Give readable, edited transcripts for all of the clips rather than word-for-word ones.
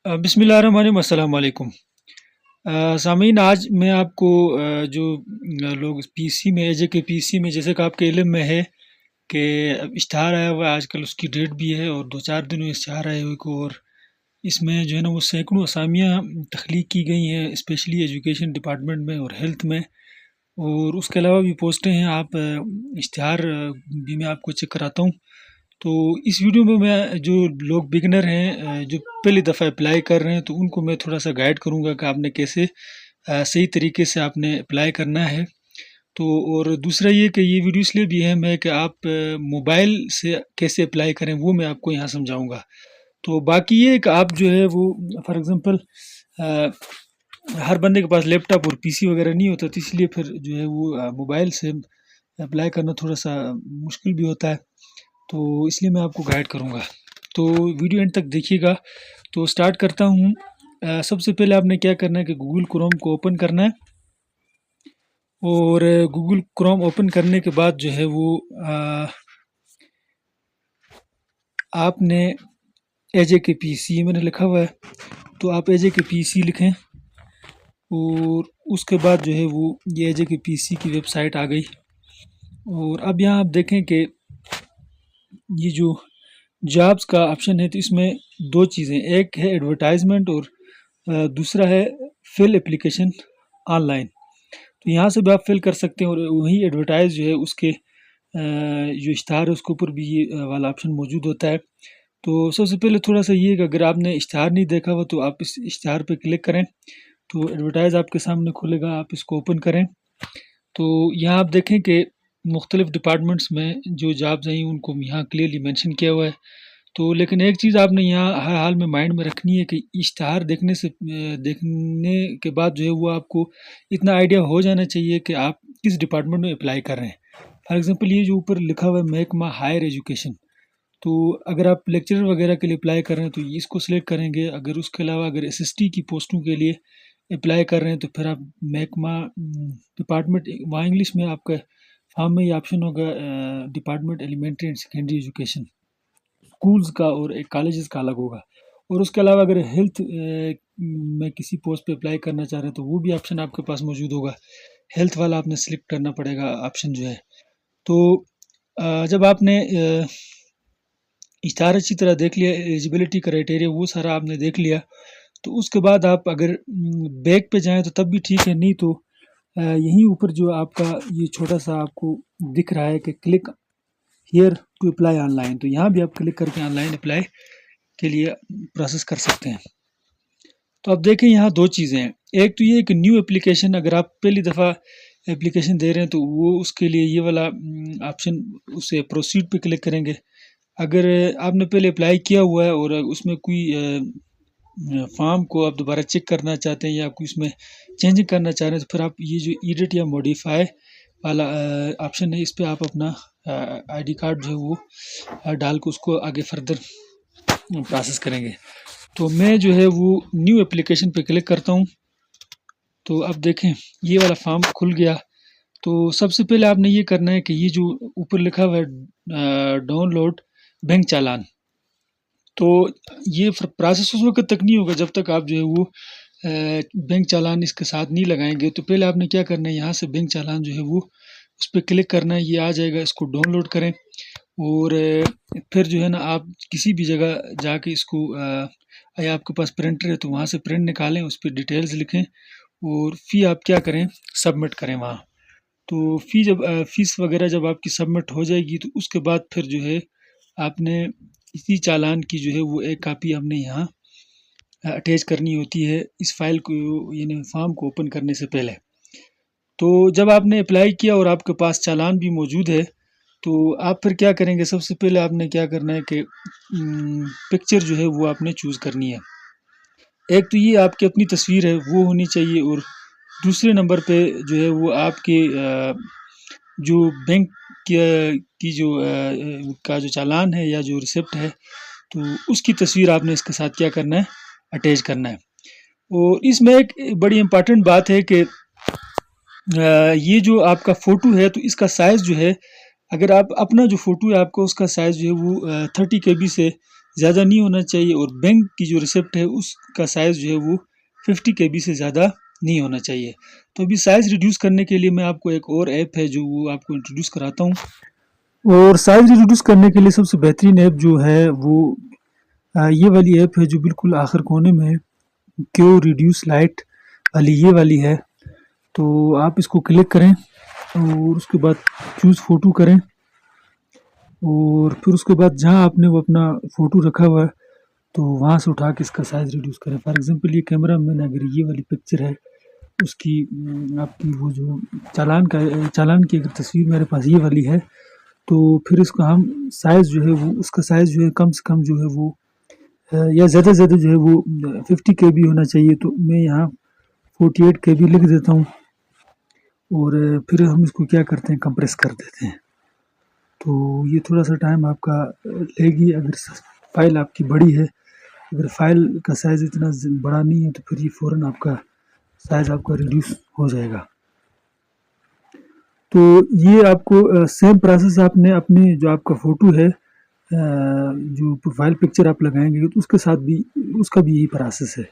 बिस्मिल्लाहिर्रहमानिर्रहीम, अस्सलाम वालेकुम। सामीन, आज मैं आपको जो लोग पीसी में एजे के पीसी में जैसे कि आपके इल्म में है कि अब इश्तहार आया हुआ है, आजकल उसकी डेट भी है और 2-4 दिन हुए इश्तहार आए हुए को। और इसमें जो है ना वो सैकड़ों असामियाँ तख्लीक की गई हैं, स्पेशली एजुकेशन डिपार्टमेंट में और हेल्थ में। और उसके अलावा भी पोस्टें हैं। आप इश्तहार भी मैं आपको चेक कराता हूँ। तो इस वीडियो में मैं जो लोग बिगिनर हैं, जो पहली दफ़ा अप्लाई कर रहे हैं, तो उनको मैं थोड़ा-सा गाइड करूँगा कि आपने कैसे सही तरीके से आपने अप्लाई करना है। तो और दूसरा ये कि ये वीडियो इसलिए भी है मैं कि आप मोबाइल से कैसे अप्लाई करें वो मैं आपको यहाँ समझाऊँगा। तो बाकी ये है कि आप जो है वो फॉर एग्ज़ाम्पल अ, हर बंदे के पास लैपटॉप और पीसी वगैरह नहीं होता, तो इसलिए फिर जो है वो मोबाइल से अप्लाई करना थोड़ा-सा मुश्किल भी होता है। तो इसलिए मैं आपको गाइड करूँगा। तो वीडियो एंड तक देखिएगा। तो स्टार्ट करता हूँ। सबसे पहले आपने क्या करना है कि गूगल क्रोम को ओपन करना है। और गूगल क्रोम ओपन करने के बाद जो है वो आपने एजे के पीसी मैंने लिखा हुआ है, तो आप एजे के पीसी लिखें। और उसके बाद जो है वो ये एजे के पीसी की वेबसाइट आ गई। और अब यहाँ आप देखें कि ये जो जॉब्स का ऑप्शन है, तो इसमें दो चीज़ें, एक है एडवर्टाइजमेंट और दूसरा है फिल एप्लीकेशन ऑनलाइन। तो यहाँ से भी आप फिल कर सकते हैं और वहीं एडवर्टाइज जो है उसके जो इश्तहार है उसके ऊपर भी ये वाला ऑप्शन मौजूद होता है। तो सबसे पहले थोड़ा सा ये है कि अगर आपने इश्तहार नहीं देखा हुआ तो आप इस इश्तहार पे क्लिक करें, तो एडवर्टाइज आपके सामने खुलेगा, आप इसको ओपन करें। तो यहाँ आप देखें कि मुख्तलिफ डिपार्टमेंट्स में जो जॉब्स हैं उनको यहाँ क्लियरली मेंशन किया हुआ है। तो लेकिन एक चीज़ आपने यहाँ हर हाल में माइंड में रखनी है कि इश्तहार देखने के बाद जो है वो आपको इतना आइडिया हो जाना चाहिए कि आप किस डिपार्टमेंट में अप्लाई कर रहे हैं। फॉर एग्ज़ाम्पल ये जो ऊपर लिखा हुआ है महकमा हायर एजुकेशन, तो अगर आप लेक्चरर वगैरह के लिए अप्लाई कर रहे हैं तो ये इसको सिलेक्ट करेंगे। अगर उसके अलावा अगर एसएसटी की पोस्टों के लिए अप्लाई कर रहे हैं तो फिर आप महकमा डिपार्टमेंट, वहाँ इंग्लिश में आपका फॉर्म में ये ऑप्शन होगा department elementary and secondary education, schools का और एक कॉलेजेस का अलग होगा। और उसके अलावा अगर हेल्थ में किसी पोस्ट पे अप्लाई करना चाह रहे हैं तो वो भी ऑप्शन आपके पास मौजूद होगा। हेल्थ वाला आपने सेलेक्ट करना पड़ेगा ऑप्शन जो है। तो जब आपने इश्तहार अच्छी तरह देख लिया, एलिजिबिलिटी क्राइटेरिया वो सारा आपने देख लिया, तो उसके बाद आप अगर बैक पे जाएँ तो तब भी ठीक है, नहीं तो यहीं ऊपर जो आपका ये छोटा-सा आपको दिख रहा है कि click here to apply online, तो यहाँ भी आप क्लिक करके ऑनलाइन अप्लाई के लिए प्रोसेस कर सकते हैं। तो अब देखें यहाँ 2 चीज़ें हैं। एक तो ये है कि न्यू एप्लीकेशन, अगर आप पहली दफ़ा एप्लीकेशन दे रहे हैं तो वो उसके लिए ये वाला ऑप्शन, उसे प्रोसीड पे क्लिक करेंगे। अगर आपने पहले अप्लाई किया हुआ है और उसमें कोई फॉर्म को आप दोबारा चेक करना चाहते हैं या कोई उसमें चेंजिंग करना चाह रहे हैं, तो फिर आप ये जो एडिट या मॉडिफाई वाला ऑप्शन है, इस पे आप अपना आईडी कार्ड जो है वो डाल के उसको आगे फर्दर प्रोसेस करेंगे। तो मैं जो है वो न्यू एप्लीकेशन पे क्लिक करता हूँ। तो अब देखें ये वाला फॉर्म खुल गया। तो सबसे पहले आपने ये करना है कि ये जो ऊपर लिखा हुआ है डाउनलोड बैंक चालान, तो ये प्रोसेस उस वक्त तक नहीं होगा जब तक आप जो है वो बैंक चालान इसके साथ नहीं लगाएंगे। तो पहले आपने क्या करना है, यहाँ से बैंक चालान जो है वो उस पर क्लिक करना है, ये आ जाएगा, इसको डाउनलोड करें। और फिर जो है ना आप किसी भी जगह जाके इसको या आपके पास प्रिंटर है तो वहाँ से प्रिंट निकालें, उस पर डिटेल्स लिखें और फ़ी आप क्या करें, सबमिट करें वहाँ। तो फ़ीस वगैरह जब आपकी सबमिट हो जाएगी तो उसके बाद फिर जो है आपने इसी चालान की जो है वो एक कॉपी हमने यहाँ अटैच करनी होती है इस फाइल को, यानी फॉर्म को ओपन करने से पहले। तो जब आपने अप्लाई किया और आपके पास चालान भी मौजूद है तो आप फिर क्या करेंगे, सबसे पहले आपने क्या करना है कि पिक्चर जो है वो आपने चूज़ करनी है। एक तो ये आपकी अपनी तस्वीर है वो होनी चाहिए, और दूसरे नंबर पे जो है वो आपके जो बैंक की जो का जो चालान है या जो रिसिप्ट है, तो उसकी तस्वीर आपने इसके साथ क्या करना है, अटैच करना है। और इसमें एक बड़ी इम्पॉर्टेंट बात है कि ये जो आपका फ़ोटो है तो इसका साइज़ जो है, अगर आप अपना जो फ़ोटो है आपका उसका साइज़ जो है वो 30 KB से ज़्यादा नहीं होना चाहिए और बैंक की जो रिसिप्ट है उसका साइज़ जो है वो 50 केबी से ज़्यादा नहीं होना चाहिए। तो अभी साइज़ रिड्यूस करने के लिए मैं आपको एक और ऐप है जो वो आपको इंट्रोड्यूस कराता हूँ। और साइज़ रिड्यूस करने के लिए सबसे बेहतरीन ऐप जो है वो ये वाली ऐप है जो बिल्कुल आखिर कोने में है, क्यू रिड्यूस लाइट वाली ये वाली है। तो आप इसको क्लिक करें और उसके बाद चूज़ फ़ोटो करें और फिर उसके बाद जहाँ आपने वो अपना फ़ोटो रखा हुआ है तो वहाँ से उठा के इसका साइज़ रिड्यूस करें। फॉर एग्ज़ाम्पल ये कैमरा मैन अगर ये वाली पिक्चर है उसकी आपकी वो जो चालान की अगर तस्वीर मेरे पास ये वाली है तो फिर इसको हम साइज़ जो है वो उसका साइज़ जो है कम से कम जो है वो या ज़्यादा से ज़्यादा जो है वो 50 केबी होना चाहिए। तो मैं यहाँ 48 केबी लिख देता हूँ और फिर हम इसको क्या करते हैं कंप्रेस कर देते हैं। तो ये थोड़ा-सा टाइम आपका लेगी अगर फ़ाइल आपकी बड़ी है। अगर फ़ाइल का साइज़ इतना बड़ा नहीं है तो फिर ये फ़ौरन आपका साइज़ आपका रिड्यूस हो जाएगा। तो ये आपको सेम प्रोसेस आपने अपने जो आपका फ़ोटो है जो प्रोफ़ाइल पिक्चर आप लगाएँगे तो उसके साथ भी उसका भी यही प्रोसेस है।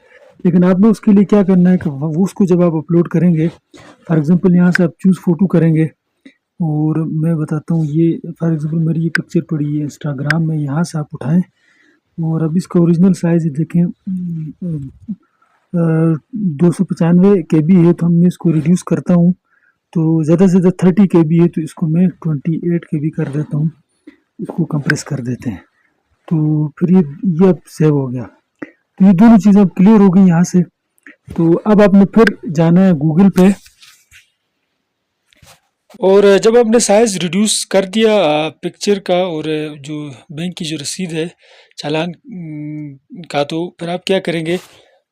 लेकिन आपने उसके लिए क्या करना है कि वो उसको जब आप अपलोड करेंगे, फॉर एग्ज़ाम्पल यहाँ से आप चूज़ फ़ोटो करेंगे और मैं बताता हूँ ये फॉर एग्ज़ाम्पल मेरी ये पिक्चर पड़ी है इंस्टाग्राम में, यहाँ से आप उठाएँ और अब इसका ओरिजिनल साइज़ देखें 295 केबी है तो मैं इसको रिड्यूस करता हूँ। तो ज़्यादा से ज़्यादा 30 केबी है तो इसको मैं 28 केबी कर देता हूँ। इसको कंप्रेस कर देते हैं। तो फिर ये अब सेव हो गया। तो ये दोनों चीज़ें अब क्लियर हो गई यहाँ से। तो अब आपने फिर जाना है गूगल पे और जब आपने साइज़ रिड्यूस कर दिया पिक्चर का और जो बैंक की जो रसीद है चालान का तो फिर आप क्या करेंगे?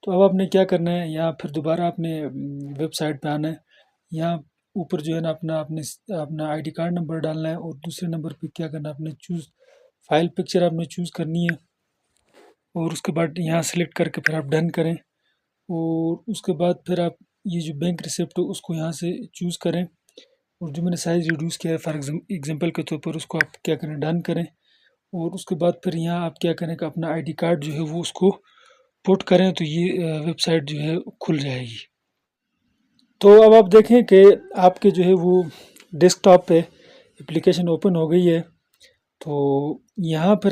तो अब आपने क्या करना है यहाँ फिर दोबारा आपने वेबसाइट पे आना है। यहाँ ऊपर जो है ना अपना आईडी कार्ड नंबर डालना है और दूसरे नंबर पे क्या करना है आपने चूज़ फाइल पिक्चर आपने चूज़ करनी है और उसके बाद यहाँ सेलेक्ट करके फिर आप डन करें और उसके बाद फिर आप ये जो बैंक रिसिप्ट हो उसको यहाँ से चूज़ करें और जो मैंने साइज़ रिड्यूस किया है फॉर एग्जांपल के तौर पर उसको आप क्या करें डन करें और उसके बाद फिर यहाँ आप क्या करें कि अपना आईडी कार्ड जो है वो उसको पुट करें तो ये वेबसाइट जो है खुल जाएगी। तो अब आप देखें कि आपके जो है वो डेस्कटॉप पे एप्लीकेशन ओपन हो गई है। तो यहाँ आप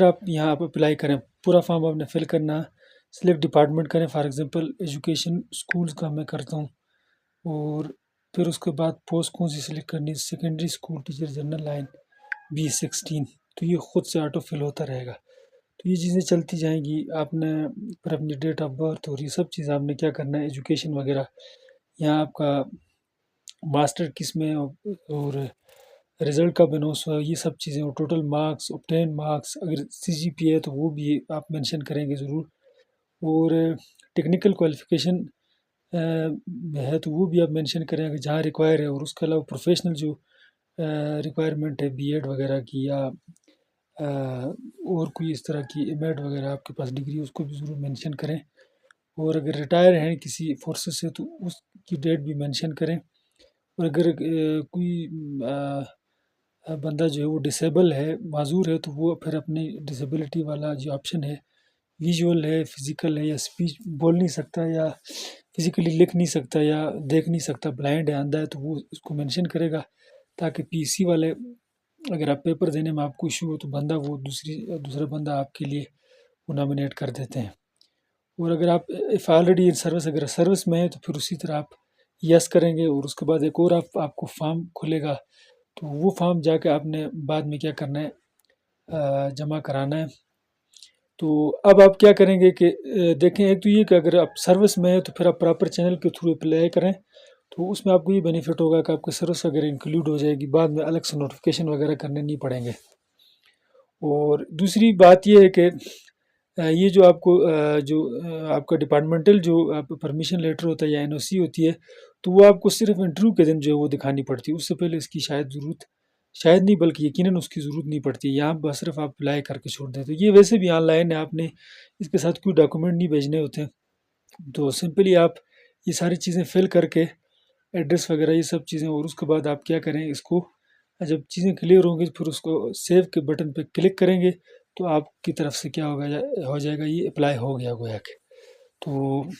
अप्लाई करें, पूरा फॉर्म आपने फिल करना है, सिलेक्ट डिपार्टमेंट करें फॉर एग्जांपल एजुकेशन स्कूल्स का मैं करता हूँ और फिर उसके बाद पोस्ट कौन सी सिलेक्ट करनी है, secondary school teacher general line B16। तो ये खुद से ऑटो फिल होता रहेगा। तो ये चीज़ें चलती जाएंगी। आपने फिर अपनी डेट ऑफ बर्थ और ये सब चीज़ आपने क्या करना है एजुकेशन वगैरह यहाँ आपका मास्टर किस में और रिज़ल्ट कब अनाउंस हुआ ये सब चीज़ें और टोटल मार्क्स ऑब्टेन मार्क्स अगर CGPA है तो वो भी आप मेंशन करेंगे ज़रूर और टेक्निकल क्वालिफ़िकेशन है तो वो भी आप मेंशन करें अगर जहाँ रिक्वायर है और उसके अलावा प्रोफेशनल जो रिक्वायरमेंट है B.Ed वगैरह की या और कोई इस तरह की M.Ed वगैरह आपके पास डिग्री है उसको भी ज़रूर मेंशन करें और अगर रिटायर हैं किसी फोर्सेस से तो उसकी डेट भी मेंशन करें और अगर कोई बंदा जो है वो डिसेबल है माजूर है तो वो फिर अपनी डिसेबिलिटी वाला जो ऑप्शन है विजुअल है फिज़िकल है या स्पीच बोल नहीं सकता या फिज़िकली लिख नहीं सकता या देख नहीं सकता ब्लाइंड है अंधा है तो वो इसको मेंशन करेगा ताकि PC वाले अगर आप पेपर देने में आपको इशू हो तो बंदा वो दूसरा बंदा आपके लिए वो नॉमिनेट कर देते हैं और अगर आप इफ़ ऑलरेडी इन सर्विस अगर सर्विस में है तो फिर उसी तरह आप यस करेंगे और उसके बाद एक और आपको फॉर्म खुलेगा तो वो फॉर्म जाके आपने बाद में क्या करना है जमा कराना है। तो अब आप क्या करेंगे कि देखें एक तो ये कि अगर आप सर्विस में है तो फिर आप प्रॉपर चैनल के थ्रू अप्लाई करें तो उसमें आपको ये बेनिफिट होगा कि आपकी सर्विस वगैरह इंक्लूड हो जाएगी बाद में अलग से नोटिफिकेशन वगैरह करने नहीं पड़ेंगे। और दूसरी बात ये है कि ये जो आपको आपका डिपार्टमेंटल जो परमिशन लेटर होता है या NOC होती है तो वो आपको सिर्फ इंटरव्यू के दिन जो है वो दिखानी पड़ती है उससे पहले इसकी शायद नहीं बल्कि यकीनन उसकी ज़रूरत नहीं पड़ती यहाँ बस सिर्फ आप अप्लाई करके छोड़ दें तो ये वैसे भी ऑनलाइन है आपने इसके साथ कोई डॉक्यूमेंट नहीं भेजने होते तो सिंपली आप ये सारी चीज़ें फिल करके एड्रेस वगैरह ये सब चीज़ें और उसके बाद आप क्या करें इसको जब चीज़ें क्लियर होंगी फिर उसको सेव के बटन पे क्लिक करेंगे तो आपकी तरफ से क्या हो जाएगा, ये अप्लाई हो गया गोया के। तो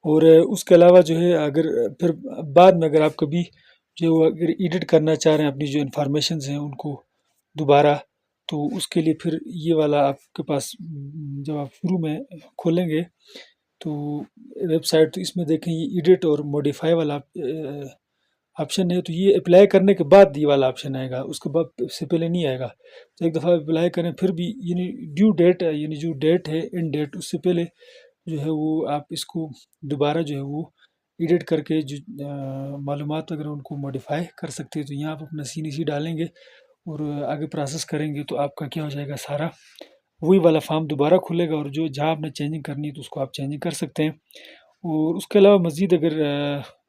और उसके अलावा जो है, अगर फिर बाद में अगर आप कभी जो अगर एडिट करना चाह रहे हैं अपनी जो इन्फॉर्मेशंस हैं उनको दोबारा, तो उसके लिए फिर ये वाला आपके पास जब आप शुरू में खोलेंगे तो वेबसाइट, तो इसमें देखें ये एडिट और मॉडिफाई वाला ऑप्शन है, तो ये अप्लाई करने के बाद ये वाला ऑप्शन आएगा, उसके बाद से पहले नहीं आएगा। तो एक दफ़ा अप्लाई करें फिर भी यानी ड्यू डेट यानी जो डेट है इन डेट उससे पहले जो है वो आप इसको दोबारा जो है वो एडिट करके जो मालूमात अगर उनको मॉडिफाई कर सकते हैं, तो यहाँ आप अपना CNC डालेंगे और आगे प्रोसेस करेंगे तो आपका क्या हो जाएगा, सारा वही वाला फॉर्म दोबारा खुलेगा और जो जहाँ आपने चेंजिंग करनी है तो उसको आप चेंजिंग कर सकते हैं। और उसके अलावा मज़ीद अगर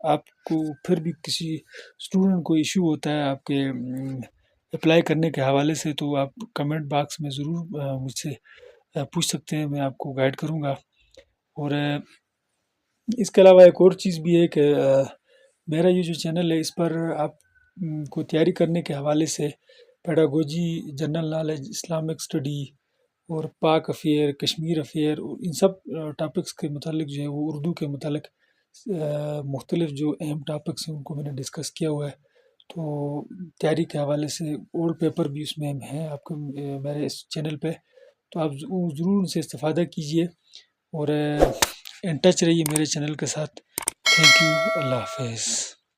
आपको फिर भी किसी स्टूडेंट को इश्यू होता है आपके अप्लाई करने के हवाले से, तो आप कमेंट बॉक्स में ज़रूर मुझसे पूछ सकते हैं, मैं आपको गाइड करूँगा। और इसके अलावा एक और चीज़ भी है कि मेरा ये जो चैनल है इस पर आप को तैयारी करने के हवाले से pedagogy, general knowledge, Islamic study और पाक अफेयर, कश्मीर अफेयर और इन सब टॉपिक्स के मुतालिक जो है वो उर्दू के मुतालिक मुख्तलिफ जो अहम टॉपिक्स हैं उनको मैंने डिस्कस किया हुआ है। तो तैयारी के हवाले से ओल्ड पेपर भी उसमें हैं आपको मेरे इस चैनल पे, तो आप ज़रूर उनसे इस्तेफ़ादा कीजिए और इन टच रहिए मेरे चैनल के साथ। थैंक यू, अल्लाह हाफ़िज़।